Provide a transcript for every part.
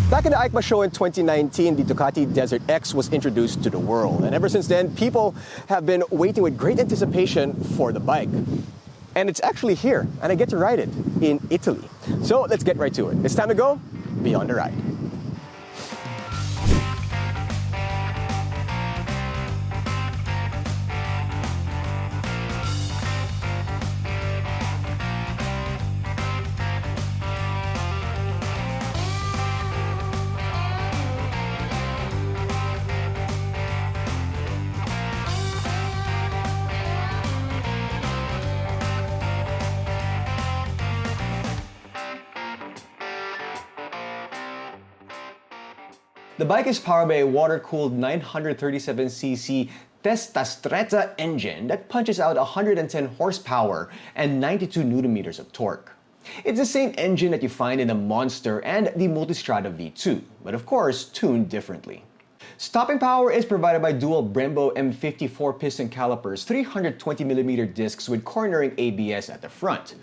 Back in the EICMA show in 2019, the Ducati Desert X was introduced to the world. And ever since then, people have been waiting with great anticipation for the bike. And it's actually here, and I get to ride it in Italy. So let's get right to it. It's time to go beyond the ride. The bike is powered by a water-cooled 937cc Testa engine that punches out 110 horsepower and 92 newton-meters of torque. It's the same engine that you find in the Monster and the Multistrada V2, but of course tuned differently. Stopping power is provided by dual Brembo M54 piston calipers, 320mm discs with cornering ABS at the front.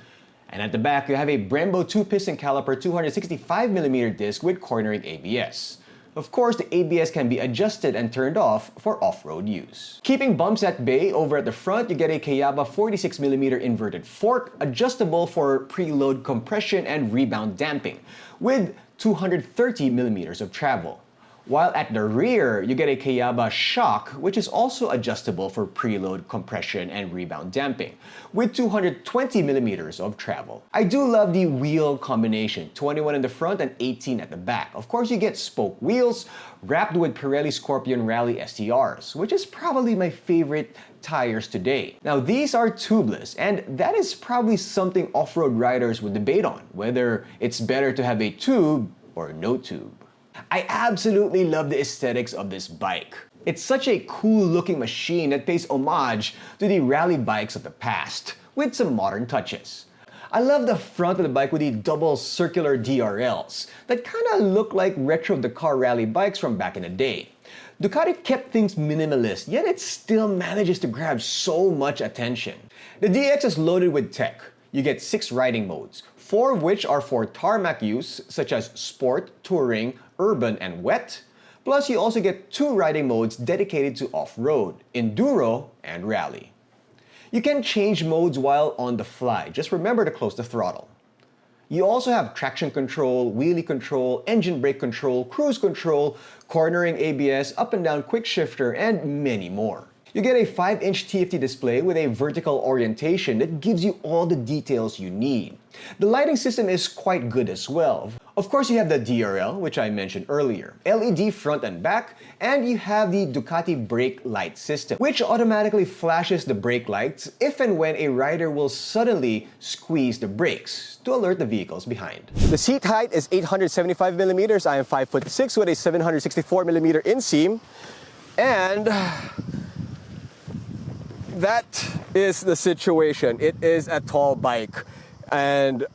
And at the back, you have a Brembo 2-piston caliper 265mm disc with cornering ABS. Of course, the ABS can be adjusted and turned off for off-road use. Keeping bumps at bay, over at the front, you get a Kayaba 46mm inverted fork, adjustable for preload compression and rebound damping, with 230mm of travel. While at the rear, you get a Kayaba shock, which is also adjustable for preload compression and rebound damping, with 220mm of travel. I do love the wheel combination, 21 in the front and 18 at the back. Of course, you get spoke wheels wrapped with Pirelli Scorpion Rally STRs, which is probably my favorite tires today. Now, these are tubeless, and that is probably something off-road riders would debate on, whether it's better to have a tube or no tube. I absolutely love the aesthetics of this bike. It's such a cool looking machine that pays homage to the rally bikes of the past, with some modern touches. I love the front of the bike with the double circular DRLs that kinda look like retro Dakar rally bikes from back in the day. Ducati kept things minimalist, yet it still manages to grab so much attention. The DX is loaded with tech. You get 6 riding modes, 4 of which are for tarmac use, such as Sport, Touring, Urban, and Wet. Plus, you also get 2 riding modes dedicated to off-road, Enduro, and Rally. You can change modes while on the fly. Just remember to close the throttle. You also have traction control, wheelie control, engine brake control, cruise control, cornering ABS, up and down quick shifter, and many more. You get a 5-inch TFT display with a vertical orientation that gives you all the details you need. The lighting system is quite good as well. Of course, you have the DRL, which I mentioned earlier, LED front and back, and you have the Ducati brake light system, which automatically flashes the brake lights if and when a rider will suddenly squeeze the brakes to alert the vehicles behind. The seat height is 875mm. I am 5'6" with a 764mm inseam, and that is the situation. It is a tall bike, and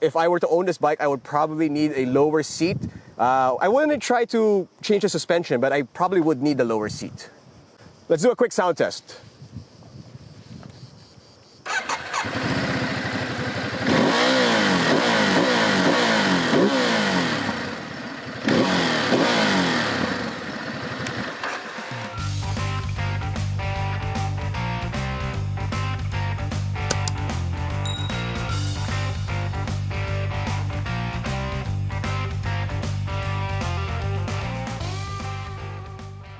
if I were to own this bike, I would probably need a lower seat. I wouldn't try to change the suspension, but I probably would need the lower seat. Let's do a quick sound test.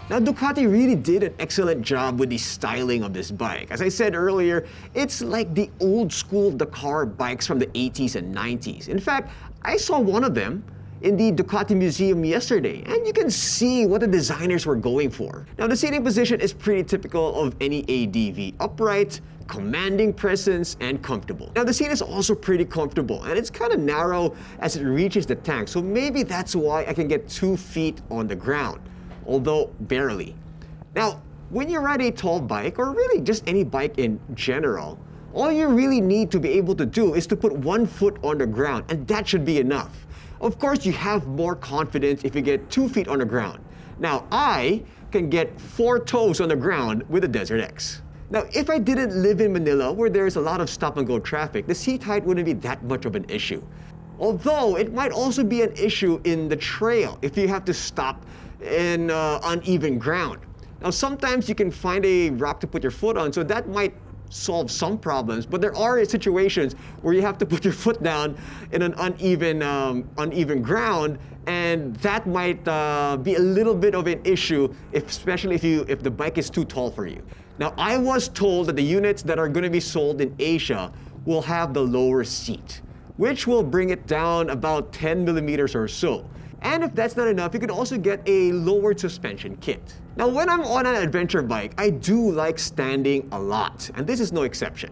Now, Ducati really did an excellent job with the styling of this bike. As I said earlier, it's like the old school Dakar bikes from the 80s and 90s. In fact, I saw one of them in the Ducati Museum yesterday, and you can see what the designers were going for. Now, the seating position is pretty typical of any ADV: upright, commanding presence, and comfortable. Now, the seat is also pretty comfortable, and it's kind of narrow as it reaches the tank, so maybe that's why I can get 2 feet on the ground, although barely. Now, when you ride a tall bike, or really just any bike in general, all you really need to be able to do is to put 1 foot on the ground, and that should be enough. Of course, you have more confidence if you get 2 feet on the ground. Now, I can get 4 toes on the ground with the Desert X. Now, if I didn't live in Manila, where there's a lot of stop-and-go traffic, the seat height wouldn't be that much of an issue. Although it might also be an issue in the trail if you have to stop in uneven ground. Now sometimes you can find a rock to put your foot on, so that might solve some problems, but there are situations where you have to put your foot down in an uneven ground, and that might be a little bit of an issue, especially if the bike is too tall for you. Now I was told that the units that are going to be sold in Asia will have the lower seat, which will bring it down about 10 millimeters or so. And if that's not enough, you can also get a lowered suspension kit. Now, when I'm on an adventure bike, I do like standing a lot, and this is no exception.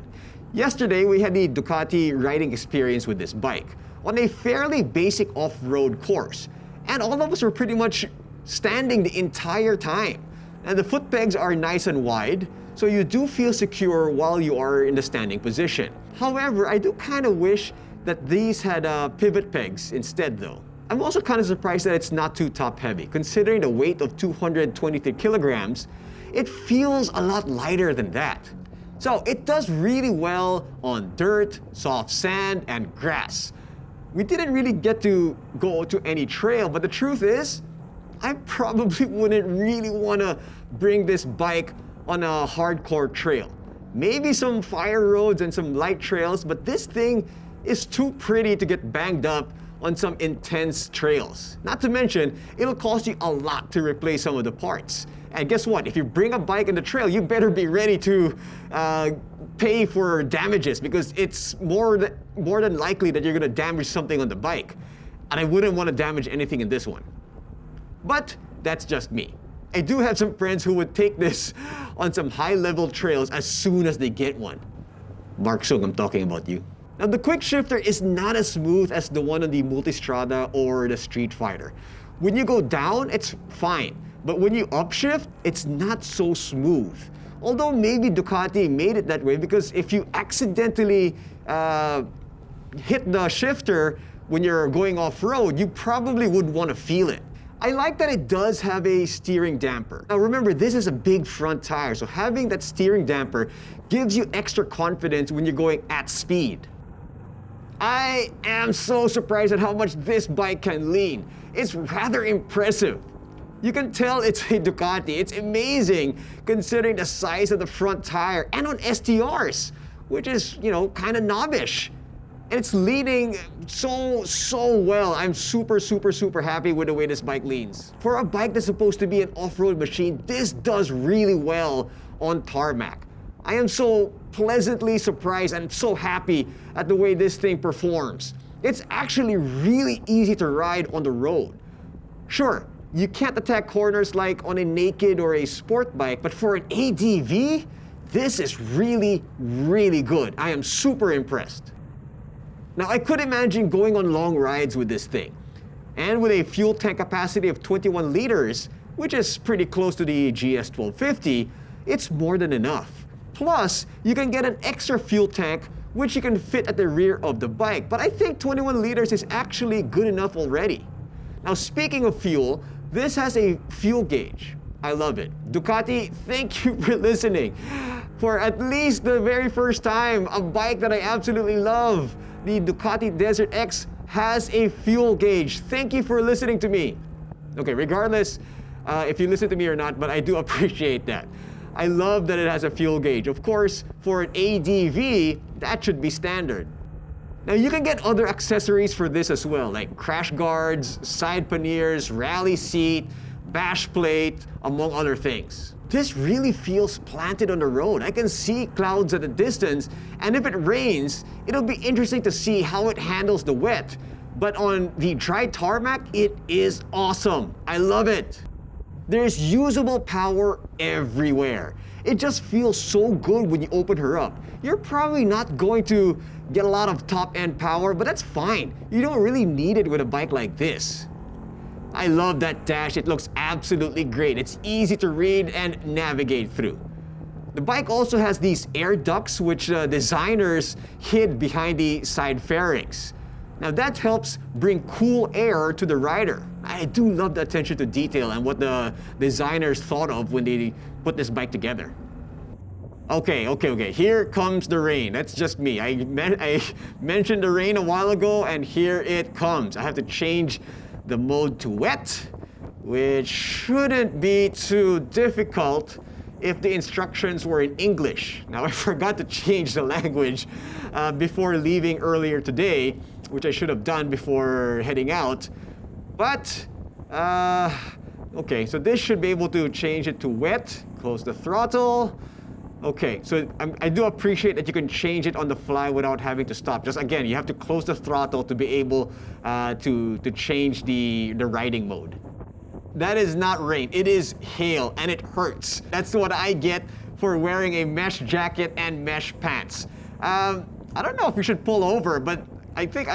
Yesterday, we had the Ducati riding experience with this bike on a fairly basic off-road course, and all of us were pretty much standing the entire time. And the foot pegs are nice and wide, so you do feel secure while you are in the standing position. However, I do kind of wish that these had pivot pegs instead though. I'm also kind of surprised that it's not too top heavy. Considering the weight of 223 kilograms, it feels a lot lighter than that. So it does really well on dirt, soft sand, and grass. We didn't really get to go to any trail, but the truth is, I probably wouldn't really want to bring this bike on a hardcore trail. Maybe some fire roads and some light trails, but this thing is too pretty to get banged up on some intense trails. Not to mention, it'll cost you a lot to replace some of the parts. And guess what? If you bring a bike on the trail, you better be ready to pay for damages, because it's more than likely that you're gonna damage something on the bike. And I wouldn't want to damage anything in this one. But that's just me. I do have some friends who would take this on some high-level trails as soon as they get one. Mark Sung, I'm talking about you. Now, the quick shifter is not as smooth as the one on the Multistrada or the Street Fighter. When you go down, it's fine. But when you upshift, it's not so smooth. Although maybe Ducati made it that way, because if you accidentally hit the shifter when you're going off-road, you probably would want to feel it. I like that it does have a steering damper. Now remember, this is a big front tire, so having that steering damper gives you extra confidence when you're going at speed. I am so surprised at how much this bike can lean. It's rather impressive. You can tell it's a Ducati. It's amazing considering the size of the front tire and on STRs, which is, kind of knobbish. And it's leaning so well. I'm super happy with the way this bike leans. For a bike that's supposed to be an off-road machine, this does really well on tarmac. I am so pleasantly surprised and so happy at the way this thing performs. It's actually really easy to ride on the road. Sure, you can't attack corners like on a naked or a sport bike, but for an ADV, this is really good. I am super impressed. Now, I could imagine going on long rides with this thing. And with a fuel tank capacity of 21 liters, which is pretty close to the GS1250, it's more than enough. Plus, you can get an extra fuel tank, which you can fit at the rear of the bike. But I think 21 liters is actually good enough already. Now, speaking of fuel, this has a fuel gauge. I love it. Ducati, thank you for listening. For at least the very first time, a bike that I absolutely love, the Ducati Desert X, has a fuel gauge. Thank you for listening to me. Okay, regardless if you listen to me or not, but I do appreciate that. I love that it has a fuel gauge. Of course, for an ADV, that should be standard. Now, you can get other accessories for this as well, like crash guards, side panniers, rally seat, bash plate, among other things. This really feels planted on the road. I can see clouds at a distance, and if it rains, it'll be interesting to see how it handles the wet. But on the dry tarmac, it is awesome. I love it. There's usable power everywhere. It just feels so good when you open her up. You're probably not going to get a lot of top-end power, but that's fine. You don't really need it with a bike like this. I love that dash. It looks absolutely great. It's easy to read and navigate through. The bike also has these air ducts, which designers hid behind the side fairings. Now that helps bring cool air to the rider. I do love the attention to detail and what the designers thought of when they put this bike together. Okay. Here comes the rain. That's just me. I mentioned the rain a while ago, and here it comes. I have to change the mode to wet, which shouldn't be too difficult if the instructions were in English. Now, I forgot to change the language before leaving earlier today, which I should have done before heading out. But, okay, so this should be able to change it to wet, close the throttle. Okay, so I do appreciate that you can change it on the fly without having to stop. Just again, you have to close the throttle to be able to change the riding mode. That is not rain, it is hail, and it hurts. That's what I get for wearing a mesh jacket and mesh pants. I don't know if we should pull over, but I think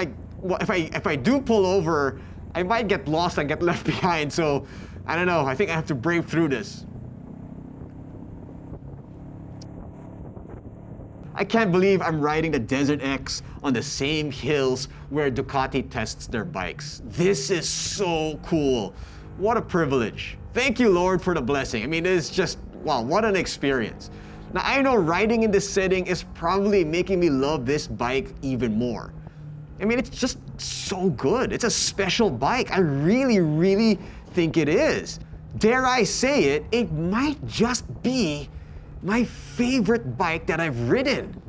if I do pull over, I might get lost and get left behind. So I don't know. I think I have to brave through this. I can't believe I'm riding the Desert X on the same hills where Ducati tests their bikes. This is so cool. What a privilege. Thank you, Lord, for the blessing. I mean, it's just, wow, what an experience. Now, I know riding in this setting is probably making me love this bike even more. I mean, it's just so good. It's a special bike. I really think it is. Dare I say it, it might just be my favorite bike that I've ridden.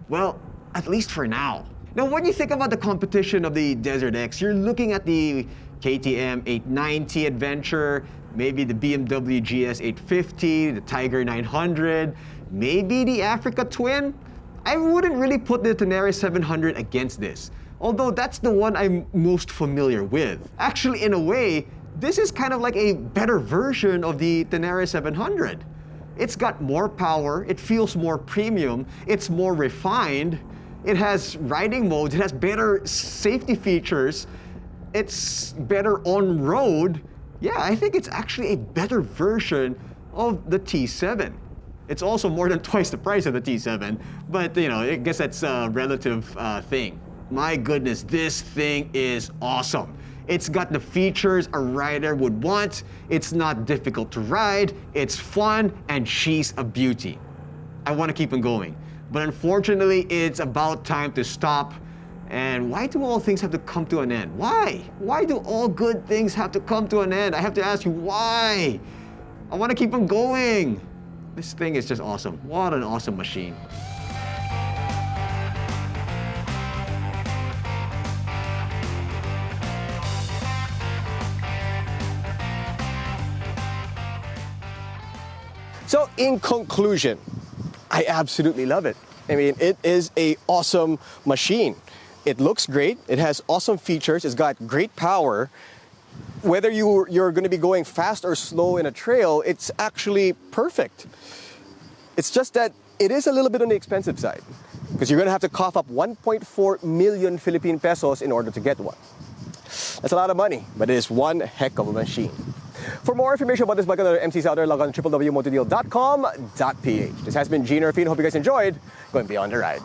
Well, at least for now. Now, when you think about the competition of the Desert X, you're looking at the KTM 890 Adventure, maybe the BMW GS 850, the Tiger 900, maybe the Africa Twin. I wouldn't really put the Tenere 700 against this, although that's the one I'm most familiar with. Actually, in a way, this is kind of like a better version of the Tenere 700. It's got more power, it feels more premium, it's more refined, it has riding modes, it has better safety features, it's better on-road. Yeah, I think it's actually a better version of the T7. It's also more than twice the price of the T7, but you know, I guess that's a relative thing. My goodness, this thing is awesome. It's got the features a rider would want. It's not difficult to ride, it's fun, and she's a beauty. I want to keep on going, but unfortunately, it's about time to stop. And why do all things have to come to an end? Why? Why do all good things have to come to an end? I have to ask you, why? I want to keep on going. This thing is just awesome. What an awesome machine. So in conclusion, I absolutely love it. I mean, it is an awesome machine. It looks great, it has awesome features, it's got great power. Whether you're going to be going fast or slow in a trail, it's actually perfect. It's just that it is a little bit on the expensive side, because you're going to have to cough up 1.4 million Philippine pesos in order to get one. That's a lot of money, but it is one heck of a machine. For more information about this bike and other MCs out there, log on to www.motodeal.com.ph. This has been Jinno. Hope you guys enjoyed going beyond the ride.